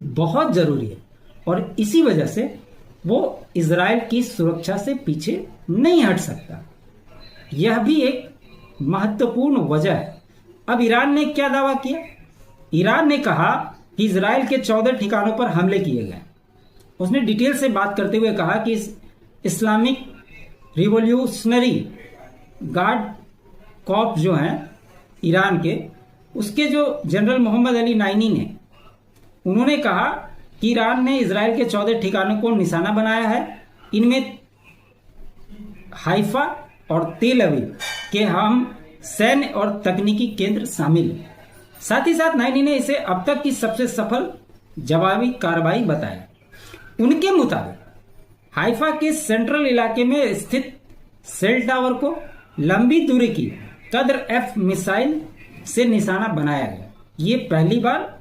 बहुत जरूरी है और इसी वजह से वो इजराइल की सुरक्षा से पीछे नहीं हट सकता। यह भी एक महत्वपूर्ण वजह है। अब ईरान ने क्या दावा किया? ईरान ने कहा कि इजराइल के 14 ठिकानों पर हमले किए गए। उसने डिटेल से बात करते हुए कहा कि इस्लामिक रिवॉल्यूशनरी गार्ड कॉर्प्स जो हैं ईरान के, उसके जो जनरल मोहम्मद अली नाइनी ने, उन्होंने कहा कि ईरान ने इजराइल के 14 ठिकानों को निशाना बनाया है। इनमें हाइफा और तेल अवीव के हम सैन्य और तकनीकी केंद्र शामिल हैं। साथ ही साथ नाइनी ने इसे अब तक की सबसे सफल जवाबी कार्रवाई बताया। उनके मुताबिक हाइफा के सेंट्रल इलाके में स्थित सेल टावर को लंबी दूरी की कद्र एफ मिसाइल से निशाना बनाया गया। ये पहली बार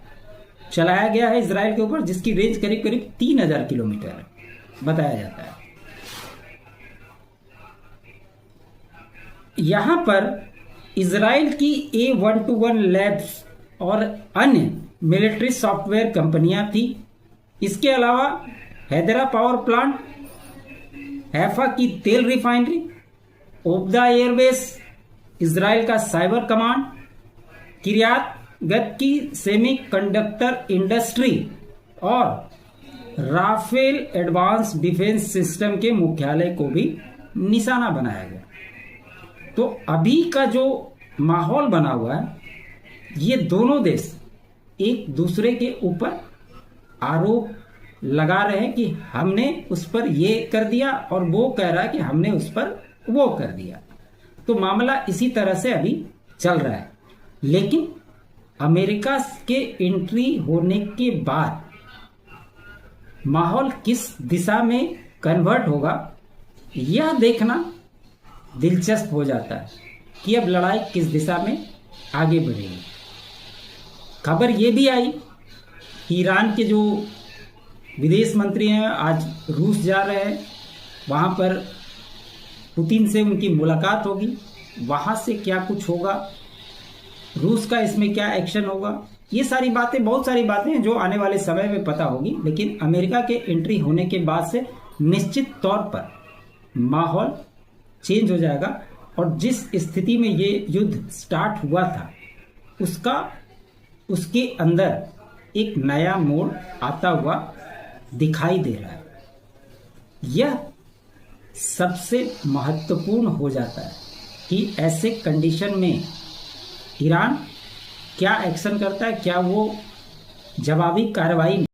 चलाया गया है इजराइल के ऊपर, जिसकी रेंज करीब करीब 3000 किलोमीटर है बताया जाता है। यहां पर इजराइल की A121 लैब्स और अन्य मिलिट्री सॉफ्टवेयर कंपनियां थी। इसके अलावा हैदरा पावर प्लांट, हैफा की तेल रिफाइनरी, ओब्दा एयरबेस, इजराइल का साइबर कमांड, किरियात गत की सेमी कंडक्टर इंडस्ट्री और राफेल एडवांस डिफेंस सिस्टम के मुख्यालय को भी निशाना बनाया गया। तो अभी का जो माहौल बना हुआ है, ये दोनों देश एक दूसरे के ऊपर आरोप लगा रहे हैं कि हमने उस पर ये कर दिया और वो कह रहा है कि हमने उस पर वो कर दिया। तो मामला इसी तरह से अभी चल रहा है। लेकिन अमेरिका के एंट्री होने के बाद माहौल किस दिशा में कन्वर्ट होगा, यह देखना दिलचस्प हो जाता है कि अब लड़ाई किस दिशा में आगे बढ़ेगी। खबर यह भी आई कि ईरान के जो विदेश मंत्री हैं आज रूस जा रहे हैं। वहां पर पुतिन से उनकी मुलाकात होगी। वहां से क्या कुछ होगा, रूस का इसमें क्या एक्शन होगा, ये सारी बातें, बहुत सारी बातें हैं जो आने वाले समय में पता होगी। लेकिन अमेरिका के एंट्री होने के बाद से निश्चित तौर पर माहौल चेंज हो जाएगा और जिस स्थिति में ये युद्ध स्टार्ट हुआ था उसके अंदर एक नया मोड़ आता हुआ दिखाई दे रहा है। यह सबसे महत्वपूर्ण हो जाता है कि ऐसे कंडीशन में ईरान क्या एक्शन करता है, क्या वो जवाबी कार्रवाई